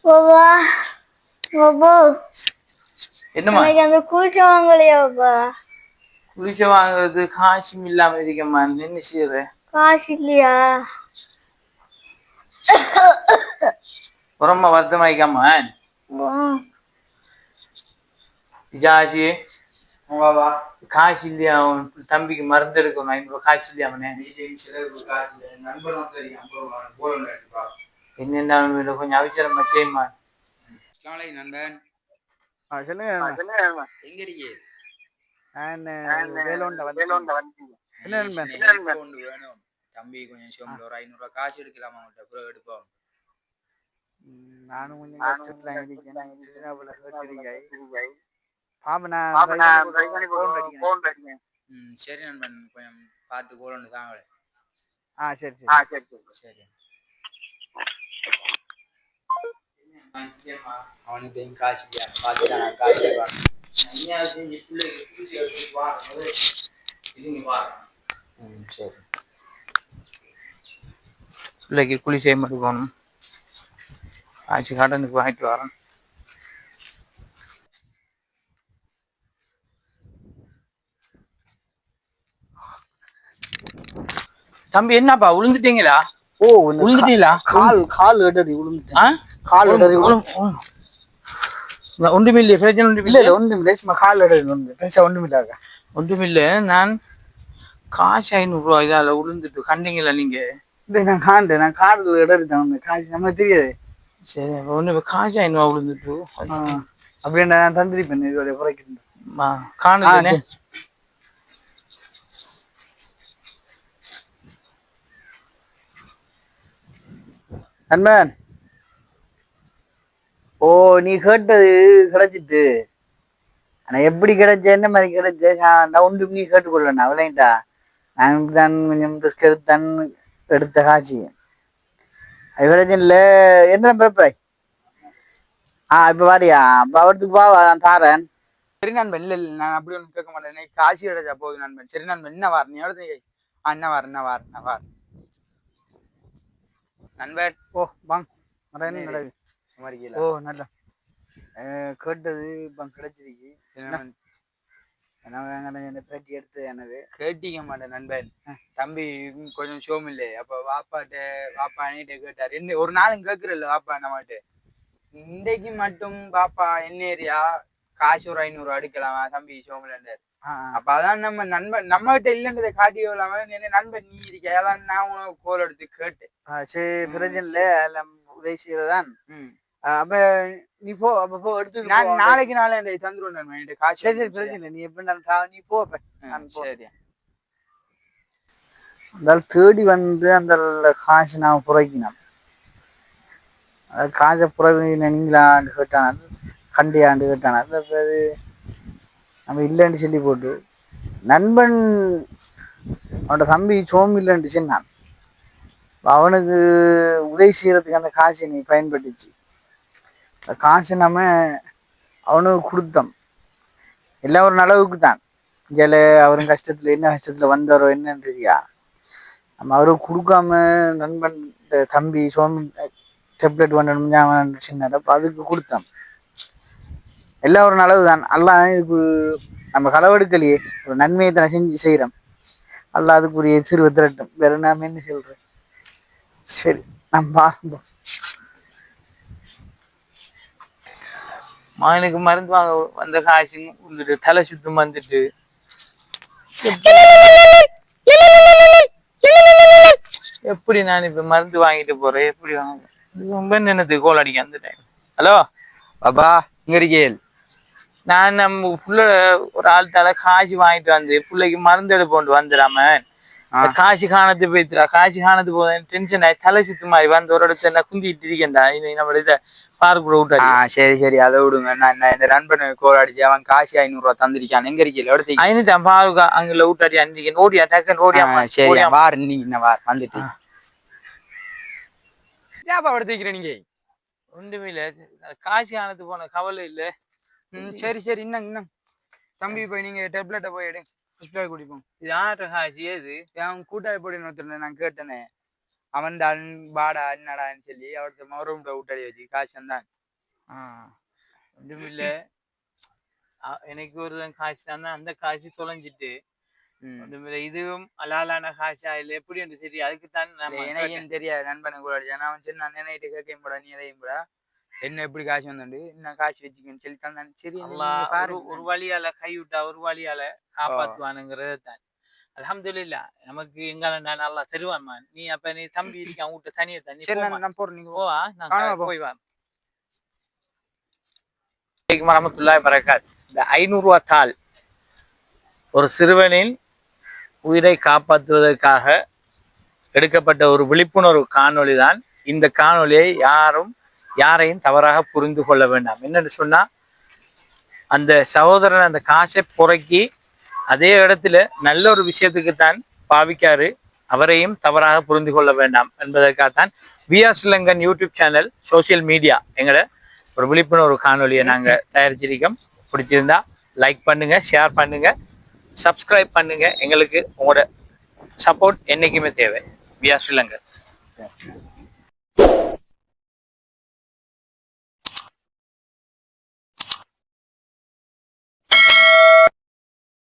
பாபா பாபா என்னம்மா எனக்கு அந்த குளிச்ச வாங்கலையா பாபா? குளிச்ச வாங்குறது காசும் இல்லாம இருக்கம்மா, என்ன செய்யற? காசு இல்லையா? ரொம்ப வருத்தமாயிக்காம ஜாஜி காசு இல்லையா? தம்பிக்கு மருந்து எடுக்கணும், 500 காசு இல்லையா? என்ன கொஞ்சம் அவசரமா செய்யுமா? நண்பன் சொல்லுங்க. எங்க இருக்கே? வேலோண்ட வந்து என்ன நண்பன்? வேணும் தம்பி கொஞ்சம் சோம்பல ஒரு 500 ரூபாய் காசு எடுக்கலாமா? அவங்கள்ட்ட அப்புறம் எடுப்போம். நானும் கொஞ்சம் கஷ்டத்துல இருக்கேன். பாப்ப நான் போன் அடிக்கிறேன். சரி நண்பன், கொஞ்சம் பார்த்து கோல் தாங்களே. சரி சரி. அவனுக்கு காசு பார்த்து நான் காசு சரி. பிள்ளைக்கு குழி செய்ய மட்டும் போகணும், காசு கடனுக்கு வாங்கிட்டு வரேன். தம்பி என்னப்பா விழுந்துட்டீங்களா? விழுந்துட்டீங்களா? கால் இடறி விழுந்துட்டேன். கால் இடறி ஒன்றுமில்லை, பிரச்சனை ஒன்றுமில்லை. ஒன்றுமில்லை, கால் இடறி ஒன்றுமில்லாத ஒன்றுமில்லை. நான் காசு 500 ரூபாய் இதால விழுந்துட்டு கண்டீங்களா நீங்க? நான் காண்டேன், நான் காலில் இடறி தான் காசு நம்மளுக்கு தெரியாது. சரி, ஒன்று காசு 500 ரூபா விழுந்துட்டு அப்படியே நான் தந்திருப்பேன். இதோட குறைக்கிறேன் காணுது. நண்பன், நீ கேட்டது கிடைச்சிட்டு. ஆனா எப்படி கிடைச்ச, என்ன மாதிரி கிடைச்ச, நான் ஒன்று நீ கேட்டுக்கொள்ளேன் விளையாண்டா. நான் தான் கொஞ்சம் ரிஸ்க் எடுத்தான் எடுத்த காட்சி. அது பிரச்சனை இல்லை. என்ன பிறப்பாய்? இப்ப வாரியா? அவருக்கு வா, நான் தாரேன். சரி நண்பன். இல்ல நான் அப்படி ஒன்றும் கேட்க மாட்டேன். காசு கிடைச்சா போகுது நண்பன். சரி நண்பன், என்ன வார் நீ எவ்வளோ? என்ன வார் நண்பன். வாங்க. என்ன நடக்குது? நல்லா கேட்டது கிடைச்சிருக்கு. பேட்டி எடுத்து எனக்கு கேட்டிக்க மாட்டேன் நண்பன். தம்பி கொஞ்சம் ஷோம் இல்லை. அப்ப வாப்பா அண்ணிட்ட கேட்டாரு. என்ன ஒரு நாளும் கேட்கறல்ல வாப்பா நம்மகிட்ட. இன்றைக்கு மட்டும் பாப்பா என்ன ஏரியா காசு ஒரு 500 அடிக்கலாம் தம்பி சோமலண்டர். அப்ப அதான் நம்ம நண்பன் நம்ம கிட்ட இல்லைன்றதை காட்டி இல்லாம நண்பன் நீ இருக்க, அதான் நான் உனக்கு கோல் எடுத்து கேட்டேன். சரி, பிரச்சனை இல்லை, உதவி செய்வதான். அப்ப நீ போ, அப்ப போ எடுத்து. நான் நாளைக்கு நாளை தந்துருவேன் நண்பன் காசு. சரி பிரச்சனை இல்லை, நீ எப்படி நீ போ. சரி. அந்த தேடி வந்து அந்த காசு நான் புறக்கினேன். காசை புறவி நீங்களான்னு கேட்டான், கண்டியாண்டு கேட்டான். அது நம்ம இல்லைன்னு சொல்லி போட்டு நண்பன் அவனோட தம்பி சோம் இல்லைன்னு சொன்னான். அவனுக்கு உதவி செய்யறதுக்கு அந்த காசை நீ பயன்பட்டுச்சு. அந்த காசு நம்ம அவனுக்கு கொடுத்தோம். எல்லாம் ஒரு அளவுக்கு தான். இங்கே அவரும் கஷ்டத்துல என்ன கஷ்டத்துல வந்தாரோ என்னன்னு தெரியா. நம்ம அவருக்கு கொடுக்காம நண்பன் தம்பி சோம் டெப்லெட் வேணும் சின்னதை அதுக்கு கொடுத்தோம். எல்லாம் ஒரு அளவு தான். எல்லாம் இதுக்கு நம்ம களவெடுக்கலையே, ஒரு நன்மையை தானே செஞ்சு செய்கிறோம். அல்ல அதுக்குரிய சிறுவை திரட்டும். வேற நாம என்ன சொல்றேன்? சரி, நம்ம ஆரம்பம். மகனுக்கு மருந்து வாங்க வந்த காசு விழுந்துட்டு தலை சுத்தம் வந்துட்டு எப்படி நான் இப்ப மருந்து வாங்கிட்டு போறேன்? எப்படி வாங்க? ரொம்ப என்னது கோல் அடிக்க அந்த டைம். ஹலோ பாபா, இங்க இருக்கேன். நான் நம்ம புள்ள ஒரு ஆள் தலை காசு வாங்கிட்டு வந்து பிள்ளைக்கு மருந்து எடுப்போண்டு வந்துடாம காசு காணத்து போய்த்துடா. காசு காணத்து போத டென்ஷன் ஆகி தலை சுத்து மாதிரி வந்து ஒரு இடத்துல என்ன குந்திட்டு இருக்கேன்டா. நம்மள இதை பார்க்க கூட விட்டாடி. சரி அதை விடுங்க. நான் இந்த நண்பனு கோல் அடிச்சு அவன் காசு 500 ரூபாய் தந்திருக்கான். எங்க இருக்கீங்க? எடுத்து ஐநூத்தி பாருக்கா அங்க விட்டாடி அந்திக்கன் ஓடியா டக்குன்னு ஓடியா. சரி வார், நீ என்ன வார் வந்துட்டு எடுத்துக்கிற நீங்க ஒன்றுமே இல்ல, காசு காணத்து போன கவலை இல்ல. சரி இன்னும் தம்பி போய் நீங்க டெப்லெட்டை போய் எடு, குடிப்போம். இது யார்கிட்ட காசு? ஏது அவன் கூட்டாளி போடி ஒருத்தர் நான் கேட்டேனே, அவன் தான் பாடா என்னடான்னு சொல்லி அவர்கிட்ட மௌரம் விட்டடி வச்சு காசு வந்தான். ஒன்றும் இல்ல எனக்கு ஒரு காசு தான் அந்த காசு தொலைஞ்சிட்டு ஒன்றுமில்ல இதுவும் அலாலான காசா இல்ல எப்படி என்று தெரியும் அதுக்குத்தான் எனக்கு தெரியாது நண்பனை கூட அடிச்சான் அவன் சரி நான் நைட்டு கேட்க போடா நீ எதையும் போடா என்ன எப்படி காசு வந்தோண்டு நான் காசு வச்சுக்கன்னு சொல்லி தந்தான். சரி ஒரு வழியால கைவிட்டா ஒரு வழியால காப்பாத்துவானுங்கிறது தான். அல்ஹம்துலில்லா நமக்கு எங்கால நான் நல்லா தருவான். நீ அப்ப நீ தம்பி இருக்க அவங்க தனியா தண்ணி நான் போறேன் நீங்க போவா நான் போய் வா. வரமத்துல்லாஹி வரகாத். இந்த 500 ரூபாய் தாள் ஒரு சிறுவனின் உயிரை காப்பாற்றுவதற்காக எடுக்கப்பட்ட ஒரு விழிப்புணர்வு காணொளி தான். இந்த காணொளியை யாரையும் தவறாக புரிந்து கொள்ள வேண்டாம். என்னன்னு சொன்னா அந்த சகோதரன் அந்த காசை புறக்கி அதே இடத்துல நல்ல ஒரு விஷயத்துக்குத்தான் பாவிக்காரு. அவரையும் தவறாக புரிந்து கொள்ள வேண்டாம் என்பதற்காகத்தான் we are Sri Lankan YouTube channel social media எங்களை ஒரு விழிப்புணர்வு காணொலியை நாங்க தயாரிச்சிருக்கோம். பிடிச்சிருந்தா லைக் பண்ணுங்க, ஷேர் பண்ணுங்க, சப்ஸ்கிரைப் பண்ணுங்க. எங்களுக்கு உங்களோட சப்போர்ட் என்னைக்குமே தேவை. விஆர் ஸ்ரீலங்கன்.